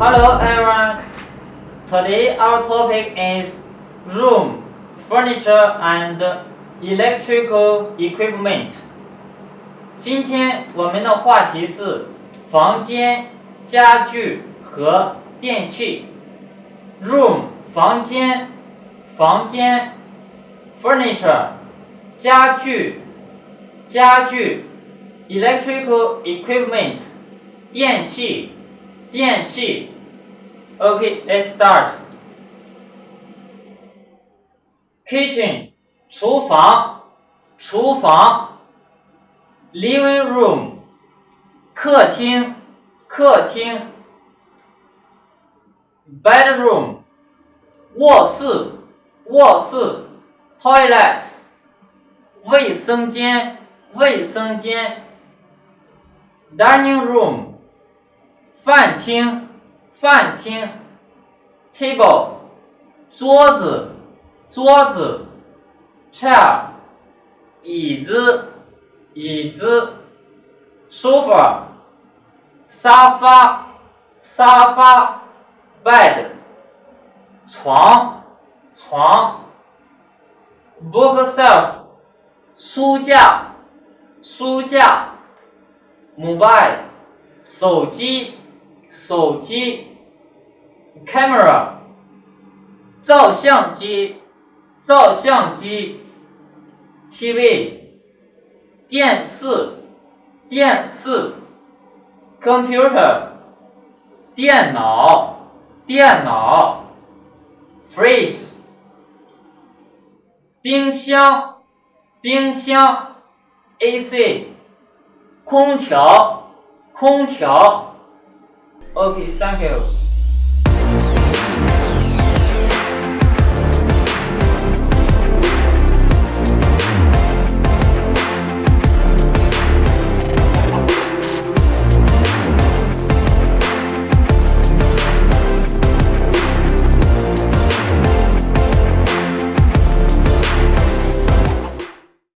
Hello everyone. Today our topic is room, furniture and electrical equipment. 今天我们的话题是房间、家具和电器。Room 房间 Furniture 家具 Electrical equipment 电器 Okay, let's start. Kitchen 厨房 Living room 客厅 Bedroom 卧室 Toilet 卫生间 Dining room 饭厅 Table 桌子 Chair 椅子 Sofa 沙发 Bed 床 Bookshelf 书架 Mobile 手机 Camera 照相机 TV 电视 Computer 电脑 Fridge 冰箱 AC 空调 Okay, thank you.